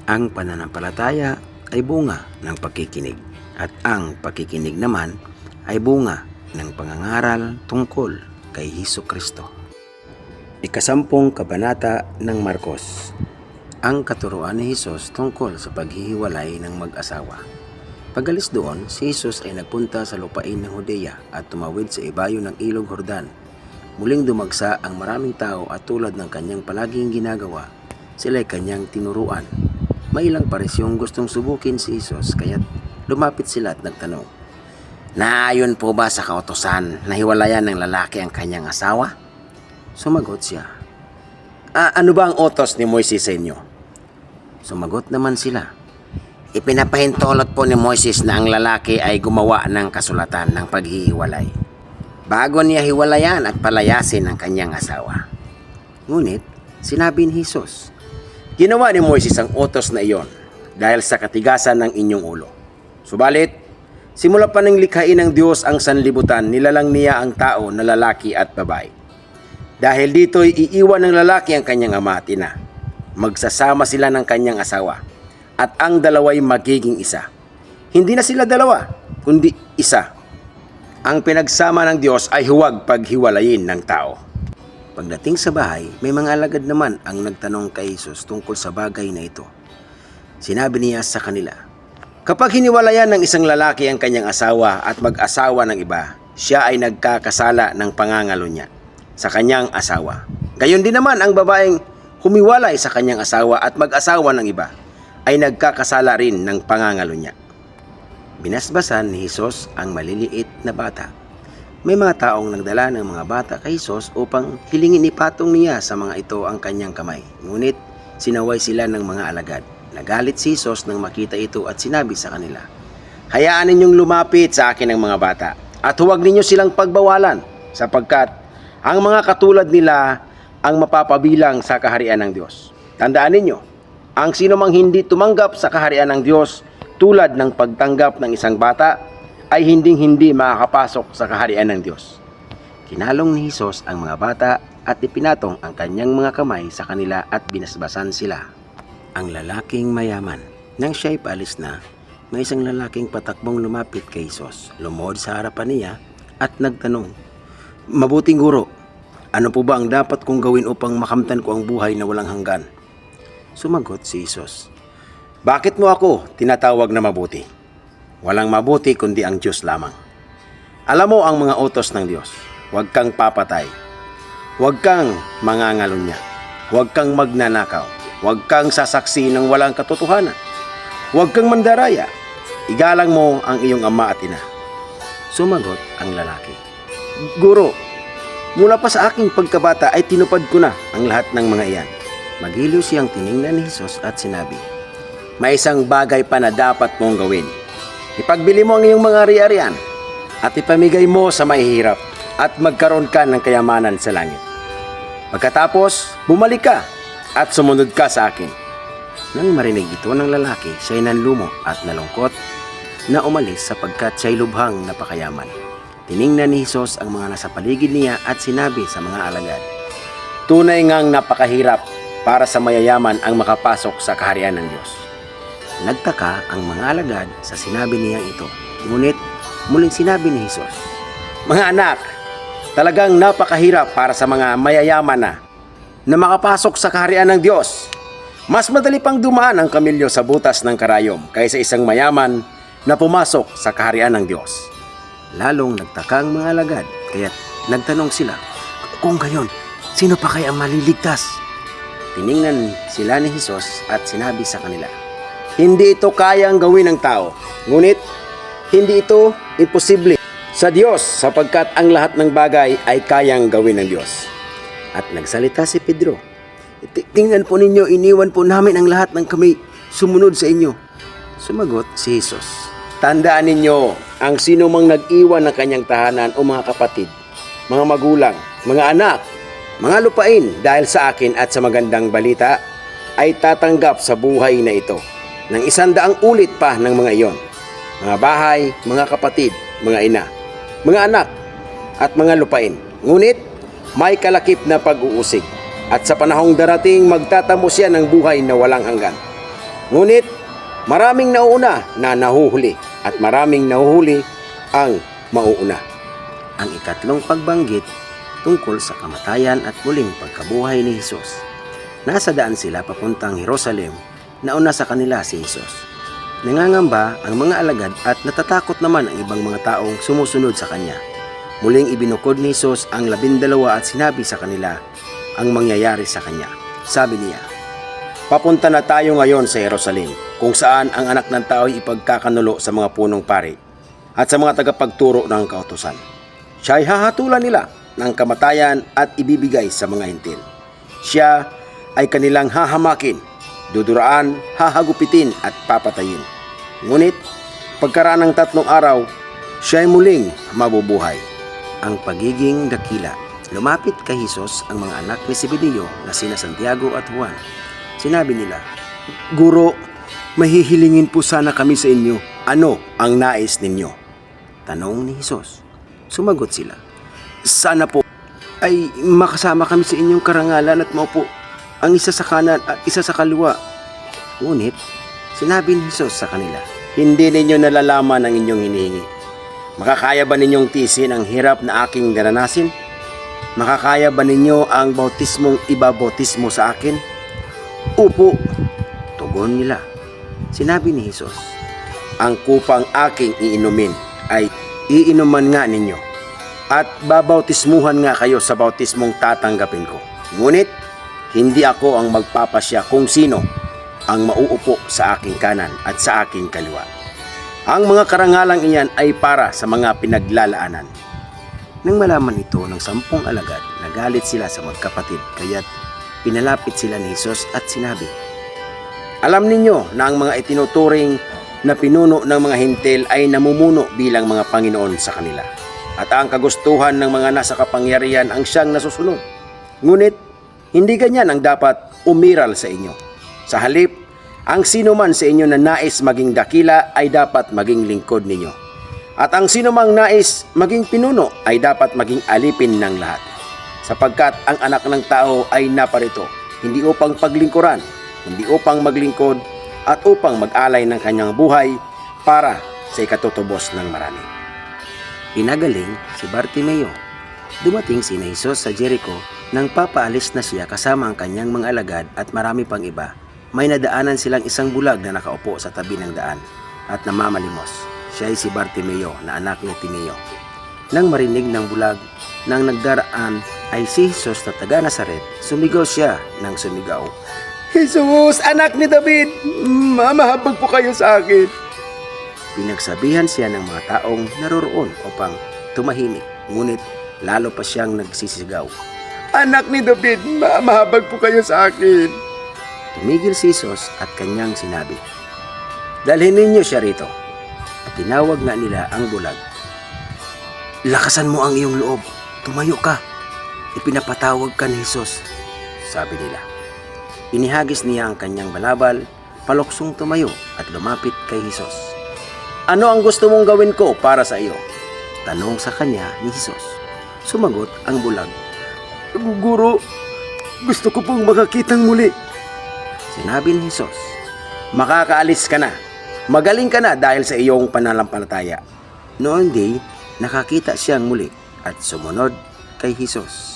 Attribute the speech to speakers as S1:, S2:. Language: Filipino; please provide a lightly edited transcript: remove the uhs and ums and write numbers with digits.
S1: Ang pananampalataya ay bunga ng pakikinig at ang pakikinig naman ay bunga ng pangangaral tungkol kay Hesukristo. Ikasampung kabanata ng Marcos. Ang katuruan ni Hesus tungkol sa paghihiwalay ng mag-asawa. Pagalis doon, si Hesus ay nagpunta sa lupain ng Judea at tumawid sa ibayo ng ilog Jordan. Muling dumagsa ang maraming tao at tulad ng kanyang palaging ginagawa, sila'y kanyang tinuruan. May ilang parisyong gustong subukin si Hesus kaya't lumapit sila at nagtanong, "Naayon po ba sa kautusan na hiwalayan ng lalaki ang kanyang asawa?" Sumagot siya, "Ano ba ang utos ni Moises sa inyo?" Sumagot naman sila, "Ipinapahintulot po ni Moises na ang lalaki ay gumawa ng kasulatan ng paghihiwalay bago niya hiwalayan at palayasin ang kanyang asawa." Ngunit sinabi ni Hesus, "Ginawa ni Moises ang utos na iyon dahil sa katigasan ng inyong ulo. Subalit, simula pa ng likhain ng Diyos ang sanlibutan, nilalang niya ang tao na lalaki at babae. Dahil dito'y iiwan ng lalaki ang kanyang ama at ina. Magsasama sila ng kanyang asawa at ang dalawa'y magiging isa. Hindi na sila dalawa, kundi isa. Ang pinagsama ng Diyos ay huwag paghiwalayin ng tao." Pagdating sa bahay, may mga alagad naman ang nagtanong kay Hesus tungkol sa bagay na ito. Sinabi niya sa kanila, "Kapag hiniwalayan ng isang lalaki ang kanyang asawa at mag-asawa ng iba, siya ay nagkakasala ng pangangalo niya sa kanyang asawa. Gayon din naman ang babaeng humiwalay sa kanyang asawa at mag-asawa ng iba ay nagkakasala rin ng pangangalo niya." Binasbasan ni Hesus ang maliliit na bata. May mga taong nagdala ng mga bata kay Hesus upang hilingin ipatong niya sa mga ito ang kanyang kamay. Ngunit sinaway sila ng mga alagad. Nagalit si Hesus nang makita ito at sinabi sa kanila, "Hayaan ninyong lumapit sa akin ang mga bata at huwag ninyo silang pagbawalan sapagkat ang mga katulad nila ang mapapabilang sa kaharian ng Diyos. Tandaan ninyo, ang sino mang hindi tumanggap sa kaharian ng Diyos tulad ng pagtanggap ng isang bata ay hindi makakapasok sa kaharian ng Diyos." Kinalong ni Hesus ang mga bata at ipinatong ang kanyang mga kamay sa kanila at binasbasan sila. Ang lalaking mayaman. Nang siya'y paalis na, may isang lalaking patakbong lumapit kay Hesus. Lumuhod sa harapan niya at nagtanong, "Mabuting guro, ano po ba ang dapat kong gawin upang makamtan ko ang buhay na walang hanggan?" Sumagot si Hesus, "Bakit mo ako tinatawag na mabuti? Walang mabuti kundi ang Diyos lamang. Alam mo ang mga utos ng Diyos. Huwag kang papatay. Huwag kang mangangalunya. Huwag kang magnanakaw. Huwag kang sasaksi ng walang katotohanan. Huwag kang mandaraya. Igalang mo ang iyong ama at ina." Sumagot ang lalaki, "Guro, mula pa sa aking pagkabata ay tinupad ko na ang lahat ng mga iyan." Magiliw siyang tiningnan ni Hesus at sinabi, "May isang bagay pa na dapat mong gawin. Ipagbili mo ang iyong mga ari-arian at ipamigay mo sa mahihirap at magkaroon ka ng kayamanan sa langit. Pagkatapos, bumalik ka at sumunod ka sa akin." Nang marinig ito ng lalaki, siya'y nanlumo at nalungkot na umalis sapagkat siya'y lubhang napakayaman. Tiningnan ni Hesus ang mga nasa paligid niya at sinabi sa mga alagad, "Tunay ngang napakahirap para sa mayayaman ang makapasok sa kaharian ng Diyos." Nagtaka ang mga alagad sa sinabi niyang ito. Ngunit muling sinabi ni Hesus, "Mga anak, talagang napakahirap para sa mga mayayaman na makapasok sa kaharian ng Diyos. Mas madali pang dumaan ang kamilyo sa butas ng karayom kaysa isang mayaman na pumasok sa kaharian ng Diyos." Lalong nagtaka ang mga alagad, kaya't nagtanong sila, "Kung gayon, sino pa kaya ang maliligtas?" Tiningnan sila ni Hesus at sinabi sa kanila, "Hindi ito kayang gawin ng tao, ngunit hindi ito imposible sa Diyos sapagkat ang lahat ng bagay ay kayang gawin ng Diyos." At nagsalita si Pedro, "Tingnan po ninyo, iniwan po namin ang lahat ng kami sumunod sa inyo." Sumagot si Hesus, "Tandaan ninyo, ang sino mang nag-iwan ng kanyang tahanan o mga kapatid, mga magulang, mga anak, mga lupain dahil sa akin at sa magandang balita, ay tatanggap sa buhay na ito ng 100 ulit pa ng mga iyon. Mga bahay, mga kapatid, mga ina, mga anak, at mga lupain. Ngunit may kalakip na pag-uusig, at sa panahong darating magtatamo siya ng buhay na walang hanggan. Ngunit maraming nauna na nahuhuli at maraming nahuhuli ang mauuna. Ang ikatlong pagbanggit tungkol sa kamatayan at muling pagkabuhay ni Jesus. Nasa daan sila papuntang Jerusalem, nauna sa kanila si Jesus. Nangangamba ang mga alagad at natatakot naman ang ibang mga taong sumusunod sa kanya. Muling ibinukod ni Jesus ang 12 at sinabi sa kanila ang mangyayari sa kanya. Sabi niya, "Papunta na tayo ngayon sa Jerusalem, kung saan ang anak ng tao ay ipagkakanulo sa mga punong pari at sa mga tagapagturo ng kautusan. Siya ay hahatulan nila ng kamatayan at ibibigay sa mga hintil. Siya ay kanilang hahamakin, duduraan, hahagupitin at papatayin. Ngunit pagkaraan ng 3 araw, siya ay muling mabubuhay." Ang pagiging dakila. Lumapit kay Jesus ang mga anak ni Zebedeo na sina Santiago at Juan. Sinabi nila, "Guro, mahihilingin po sana kami sa inyo. Ano ang nais ninyo?" Tanong ni Jesus. Sumagot sila, "Sana po ay makasama kami sa inyong karangalan at maupo ang isa sa kanan at isa sa kaliwa." Ngunit sinabi ni Jesus sa kanila, "Hindi ninyo nalalaman ang inyong hinihingi. Makakaya ba ninyong tiisin ang hirap na aking daranasin? Makakaya ba ninyo ang bautismong ibabautismo sa akin?" "Opo," tugon nila. Sinabi ni Jesus, "Ang kupang aking iinumin ay iinuman nga ninyo, at babautismuhan nga kayo sa bautismong tatanggapin ko. Ngunit hindi ako ang magpapasya kung sino ang mauupo sa aking kanan at sa aking kaliwa. Ang mga karangalang iyan ay para sa mga pinaglalaanan." Nang malaman ito ng 10 alagad, nagalit sila sa magkapatid, kaya't pinalapit sila ni Jesus at sinabi, "Alam ninyo na ang mga itinuturing na pinuno ng mga hintil ay namumuno bilang mga Panginoon sa kanila, at ang kagustuhan ng mga nasa kapangyarihan ang siyang nasusunod. Ngunit hindi ganyan ang dapat umiral sa inyo. Sa halip, ang sino man sa inyo na nais maging dakila ay dapat maging lingkod ninyo. At ang sino mang nais maging pinuno ay dapat maging alipin ng lahat. Sapagkat ang anak ng tao ay naparito, hindi upang paglingkuran, hindi upang maglingkod, at upang mag-alay ng kanyang buhay para sa ikatutubos ng marami." Pinagaling si Bartimeo. Dumating si Jesus sa Jericho nang papaalis na siya kasama ang kanyang mga alagad at marami pang iba. May nadaanan silang isang bulag na nakaupo sa tabi ng daan at namamalimos. Siya ay si Bartimeo na anak ni Timeo. Nang marinig ng bulag nang nagdaraan ay si Jesus na taga Nazaret, sumigaw siya ng sumigaw, "Jesus, anak ni David, mahabag po kayo sa akin." Pinagsabihan siya ng mga taong naroroon upang tumahimik, ngunit lalo pa siyang nagsisigaw, "Anak ni David, mahabag po kayo sa akin." Tumigil si Jesus at kanyang sinabi, "Dalhin ninyo siya rito." At tinawag nga nila ang bulag. "Lakasan mo ang iyong loob, tumayo ka. Ipinapatawag ka ni Jesus," sabi nila. Inihagis niya ang kanyang balabal, paluksong tumayo at lumapit kay Jesus. "Ano ang gusto mong gawin ko para sa iyo?" tanong sa kanya ni Jesus. Sumagot ang bulag, "Guro, gusto ko pong makakitang muli." Sinabi ni Jesus, "Makakaalis ka na. Magaling ka na dahil sa iyong pananampalataya." Noon di, nakakita siyang muli at sumunod kay Jesus.